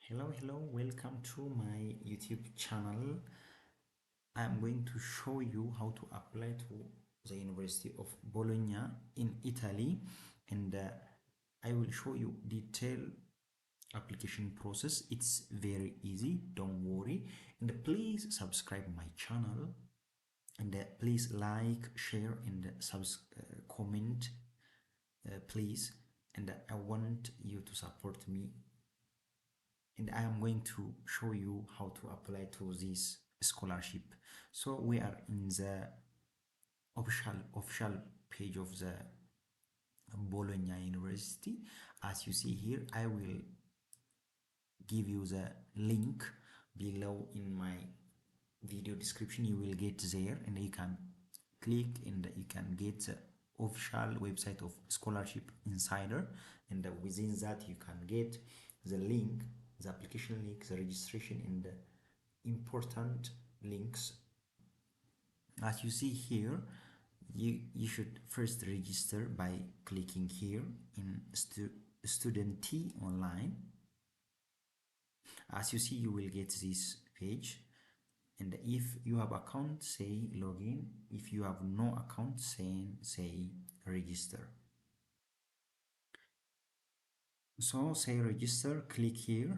Hello, welcome to my YouTube channel. I'm going to show you how to apply to the University of Bologna in Italy, and I will show you detailed application process. It's very easy, don't worry, and please subscribe my channel, and please like, share, and comment, please. And I want you to support me, and I am going to show you how to apply to this scholarship. So we are in the official page of the Bologna University. As you see here, I will give you the link below in my video description. You will get there and you can click and you can get the official website of Scholarship Insider, and within that you can get the link, the application link, the registration, and the important links. As you see here, you should first register by clicking here in student T online. As you see, you will get this page, and if you have account, say login. If you have no account, say register. So say register, click here,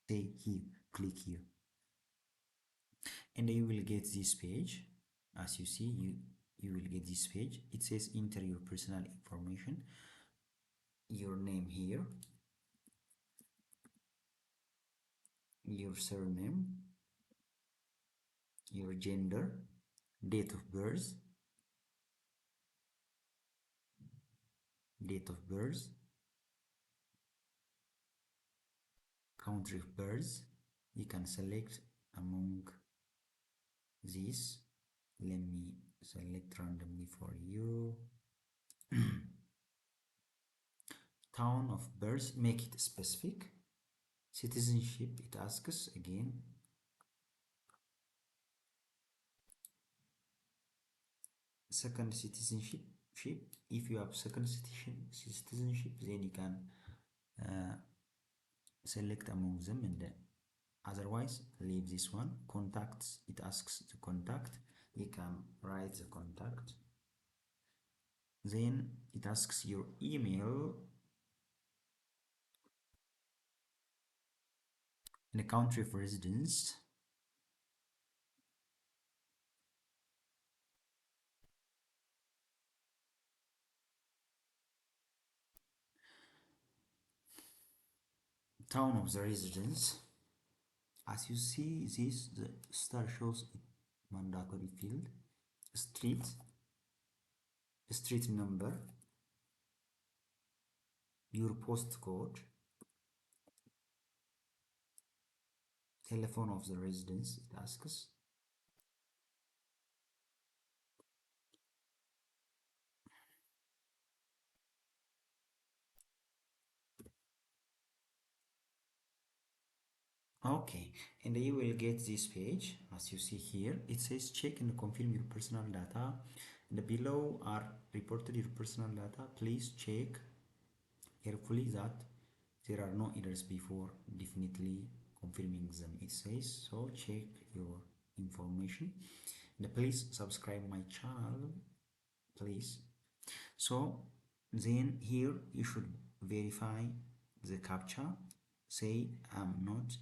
say here, click here, and you will get this page. As you see, you will get this page. It says enter your personal information, your name here, your surname, your gender, date of birth, country of birth. You can select among these. Let me select randomly for you. Town of birth, make it specific. Citizenship, it asks again. Second citizenship, if you have second citizenship, then you can select among them, and otherwise leave this one. Contacts, it asks to contact. You can write the contact. Then it asks your email and a country of residence. Town of the residence. As you see this, the star shows it mandatory field. Street, street number, your postcode, telephone of the residence, it asks. Okay, and you will get this page. As you see here, it says check and confirm your personal data, and below are reported your personal data. Please check carefully that there are no errors before definitely confirming them. It says so. Check your information, and please subscribe my channel, please. So then here you should verify the captcha. Say I'm not.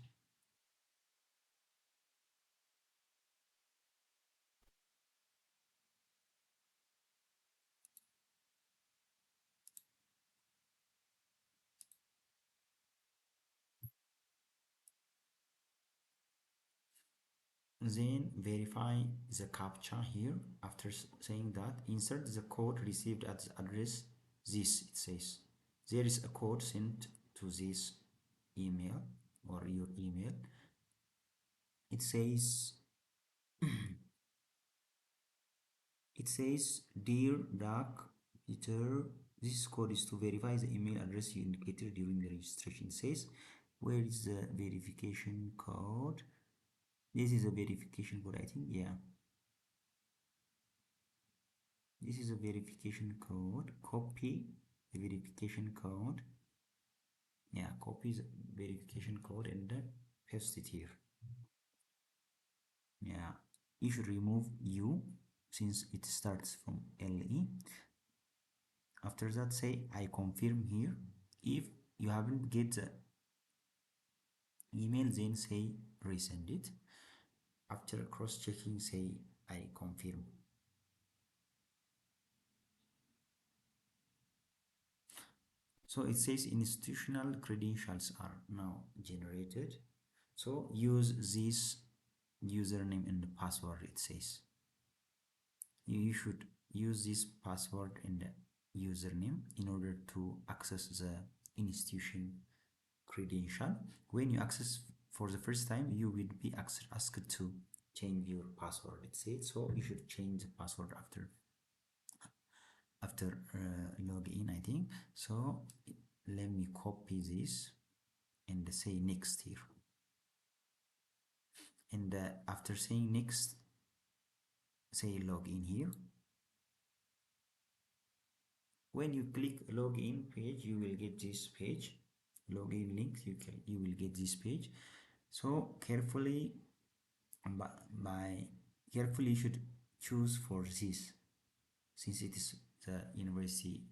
Then verify the captcha here. After saying that, insert the code received at the address. This, it says there is a code sent to this email or your email. It says dear Doc Peter, this code is to verify the email address you indicated during the registration. It says, where is the verification code? This is a verification code, I think. Yeah, this is a verification code. Copy the verification code copy the verification code and paste it here. Yeah, you should remove U since it starts from LE. After that, say I confirm here. If you haven't get the email, then say resend it. After cross-checking, say I confirm. So it says institutional credentials are now generated. So use this username and password. It says you should use this password and username in order to access the institution credential. When you access for the first time, you will be asked to change your password. It says so you should change the password after login, I think. So let me copy this and say next here. And after saying next, say login here. When you click login page, you will get this page. Login link, you will get this page. So carefully, carefully you should choose for this, since it is the university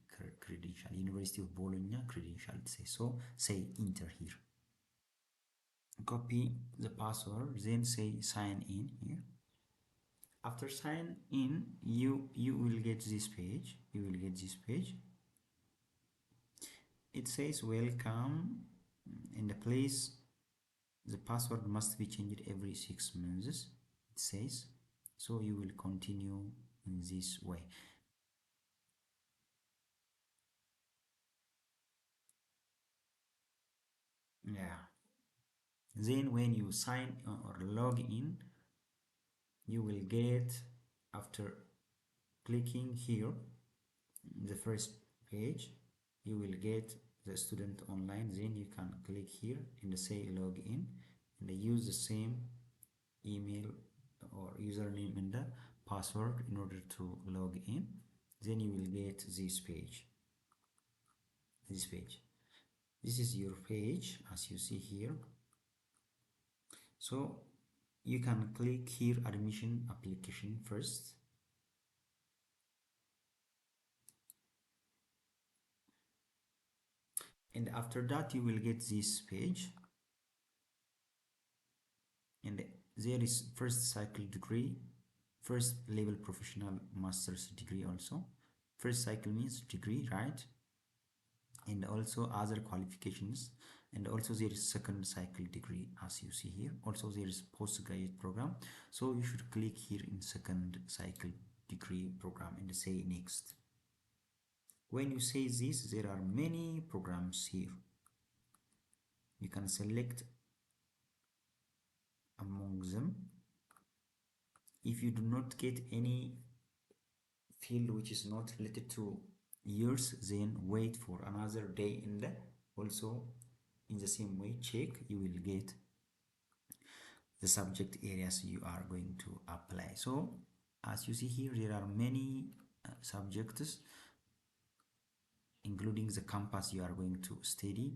credential, University of Bologna credential. So say enter here. Copy the password, then say sign in here. After sign in, you will get this page. It says welcome, and the place the password must be changed every 6 months, it says. So you will continue in this way. Yeah, then when you sign or log in, you will get, after clicking here the first page, you will get the student online. Then you can click here and say login and use the same email or username and the password in order to log in. Then you will get this page. This is your page, as you see here. So you can click here admission application first, and after that you will get this page, and there is first cycle degree, first level professional master's degree. Also first cycle means degree, right? And also other qualifications, and also there is second cycle degree, as you see here. Also there is postgraduate program, so you should click here in second cycle degree program and say next. When you say this, there are many programs here. You can select among them. If you do not get any field which is not related to yours, then wait for another day, and also in the same way check, you will get the subject areas you are going to apply. So as you see here, there are many subjects, including the campus you are going to study.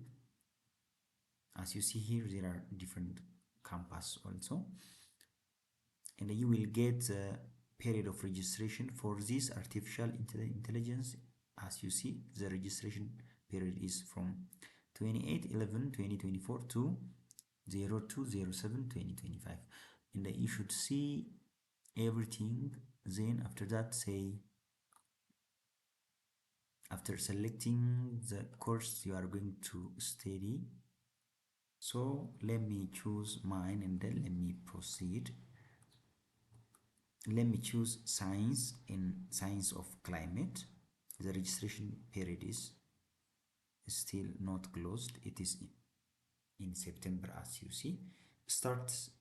As you see here, there are different campus also, and you will get the period of registration for this artificial intelligence. As you see, the registration period is from 28/11/2024 to 02/07/2025, and you should see everything. Then after that, say, after selecting the course you are going to study, so let me choose mine and then let me proceed. Let me choose science and science of climate. The registration period is still not closed, it is in September, as you see. Starts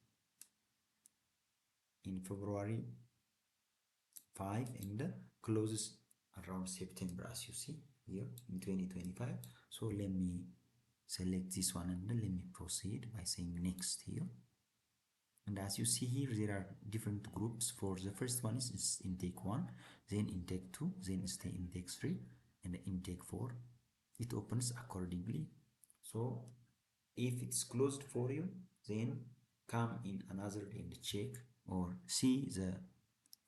in February 5 and closes around September, as you see here in 2025. So let me select this one and let me proceed by saying next here. And as you see here, there are different groups. For the first one is intake 1, then intake 2, then stay intake 3, and intake 4. It opens accordingly. So If it's closed for you, then come in another and check or see the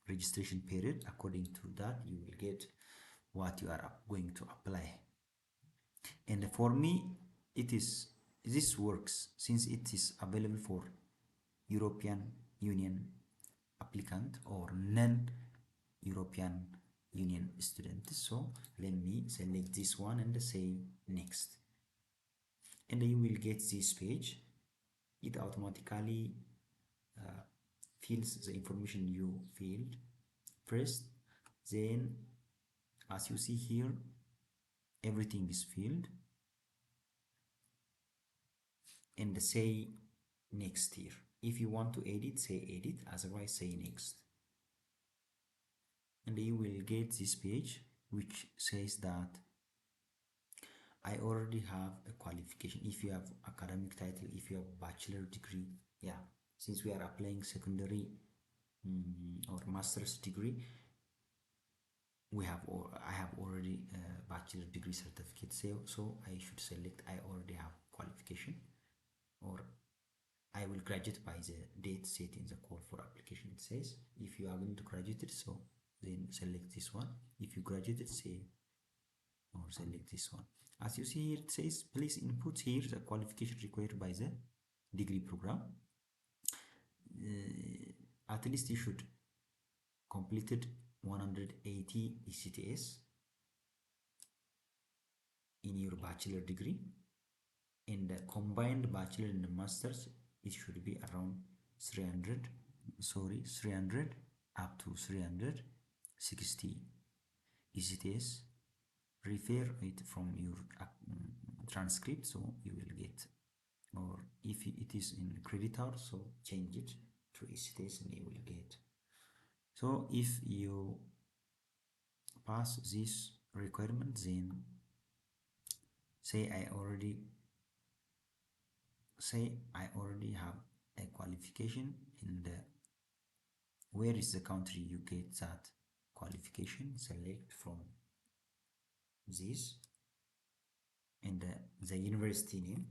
registration period. According to that, you will get what you are going to apply. And for me, this works since it is available for European Union applicant or non-European Union students. So let me select this one and say next. And you will get this page. It automatically fills the information you filled first. Then, as you see here, everything is filled. And say next here. If you want to edit, say edit, otherwise say next. And you will get this page which says that I already have a qualification. If you have academic title, if you have bachelor degree, yeah, since we are applying secondary or master's degree, I have already a bachelor degree certificate, so I should select I already have qualification, or I will graduate by the date set in the call for application. It says if you are going to graduate it, so then select this one. If you graduated, say or select this one. As you see here, it says please input here the qualification required by the degree program. At least you should completed 180 ECTS in your bachelor degree, and the combined bachelor and masters, it should be around 300 up to 360 ECTS. Refer it from your transcript, so you will get, or if it is in credit hours, so change it to ECTS and you will get. So if you pass this requirement, then say I already have a qualification, and where is the country you get that qualification? Select from this, and the university name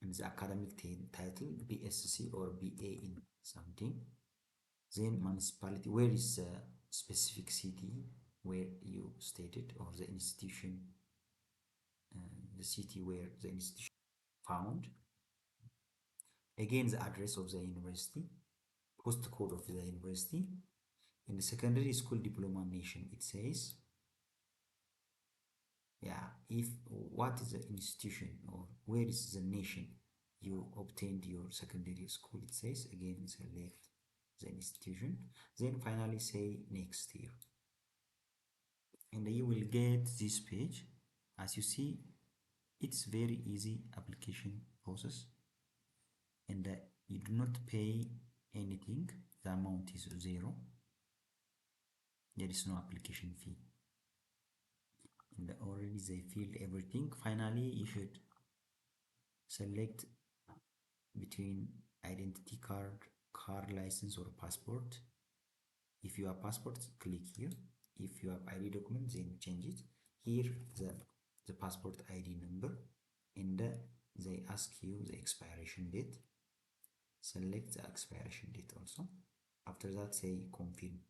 and the academic title, BSc or BA in something. Then municipality, where is the specific city where you stated, or the institution, the city where the institution found. Again, the address of the university, postcode of the university. In the secondary school diploma nation, it says, yeah, if what is the institution or where is the nation you obtained your secondary school, it says. Again, select the institution, then finally say next here, and you will get this page. As you see, it's very easy application process, and you do not pay anything. The amount is 0. There is no application fee, and already they filled everything. Finally, you should select between identity card, car license, or passport. If you have passport, click here. If you have ID document, then change it here, the passport ID number, and they ask you the expiration date. Select the expiration date also. After that, say confirm,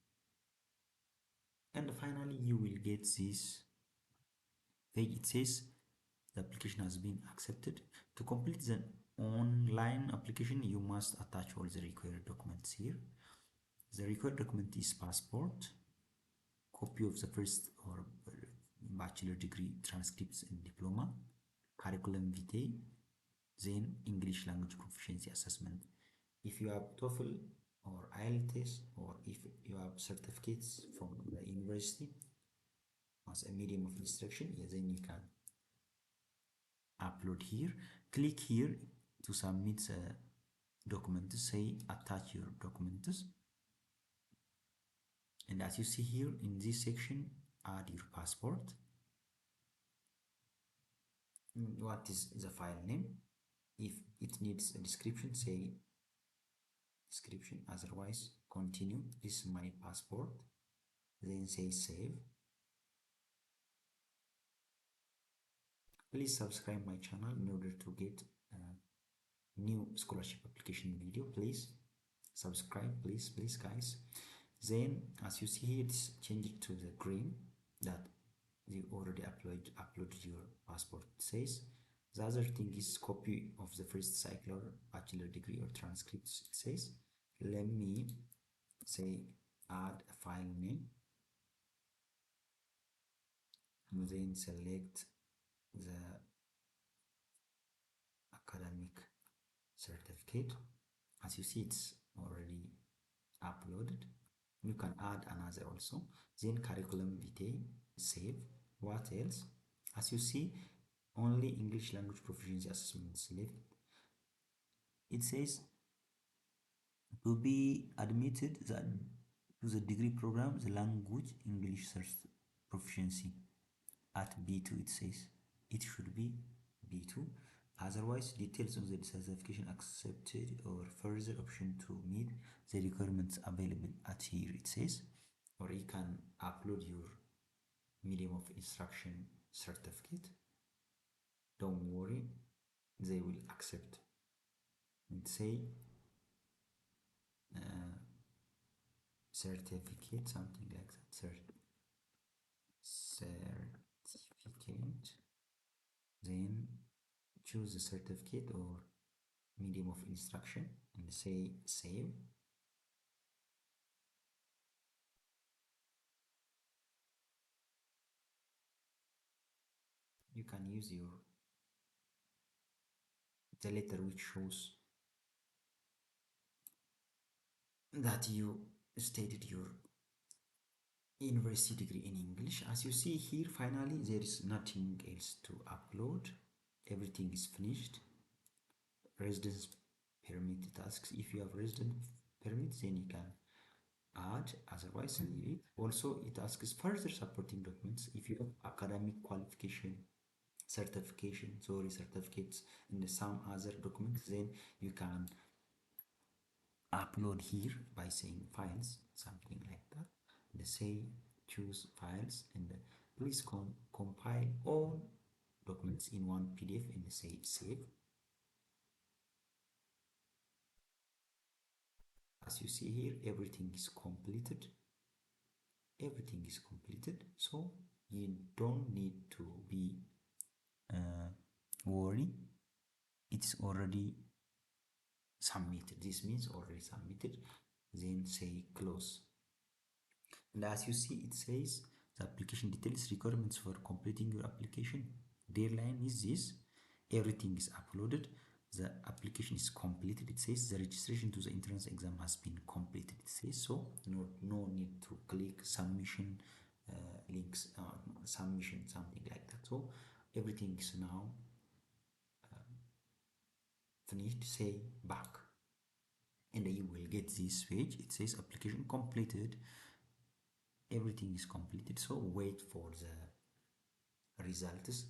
and finally you will get this page. It says the application has been accepted. To complete the online application, you must attach all the required documents here. The required document is passport, copy of the first or bachelor degree transcripts and diploma, curriculum vitae, then English language proficiency assessment. If you have TOEFL or IELTS, or if you have certificates from the university as a medium of instruction, yeah, then you can upload here. Click here to submit the documents. Say attach your documents, and as you see here in this section, add your passport. What is the file name? If it needs a description, say description, otherwise continue. This is my passport, then say save. Please subscribe my channel in order to get new scholarship application video, please subscribe, please guys. Then as you see here, it's changed to the green that you already uploaded your passport, it says. The other thing is copy of the first cycle or bachelor degree or transcripts, it says. Let me say add a file name, and then select the academic certificate. As you see, it's already uploaded. You can add another also. Then curriculum vitae, save. What else? As you see, only English language proficiency assessment is left. It says to be admitted to the degree program, the language English proficiency at B2, it says. It should be B2. Otherwise, details of the certification accepted or further option to meet the requirements available at here, it says. Or you can upload your medium of instruction certificate. Don't worry, they will accept. And say certificate, something like that. Certificate. Then choose the certificate or medium of instruction and say save. You can use the letter which shows that you stated your university degree in English. As you see here, finally there is nothing else to upload. Everything is finished. Residence permit, it asks if you have residence permit, then you can add, otherwise leave it. Also it asks further supporting documents. If you have academic qualification certificates and some other documents, then you can upload here by saying files, something like that. And say choose files and please compile all documents in one PDF and say save. As you see here, everything is completed. Everything is completed, so you don't need to be worried. It's already submitted. This means already submitted. Then say close. And as you see, it says the application details, requirements for completing your application. Deadline is this. Everything is uploaded. The application is completed. It says the registration to the entrance exam has been completed. It says so. No need to click submission links, submission, something like that. So everything is now finished. Say back, and you will get this page. It says application completed. Everything is completed, so wait for the results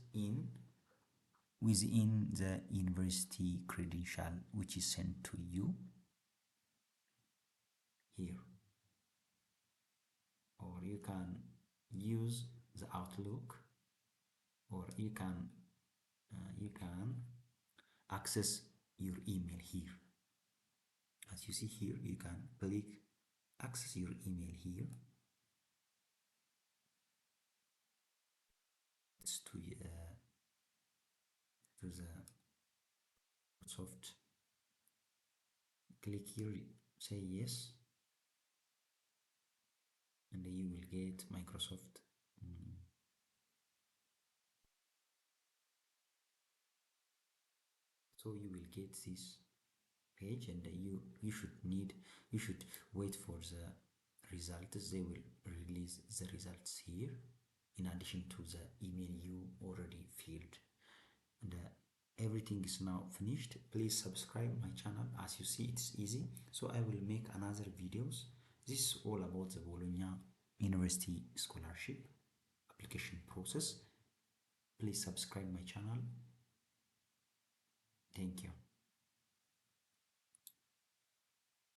within the university credential which is sent to you here, or you can use the Outlook, or you can access your email here. As you see here, you can click access your email here. It's to the Microsoft. Click here, say yes, and you will get Microsoft. So you will get this page, and you should wait for the results. They will release the results here in addition to the email you already filled. And everything is now finished. Please subscribe my channel. As you see, it's easy, so I will make another videos. This is all about the Bologna University scholarship application process. Please subscribe my channel. Thank you.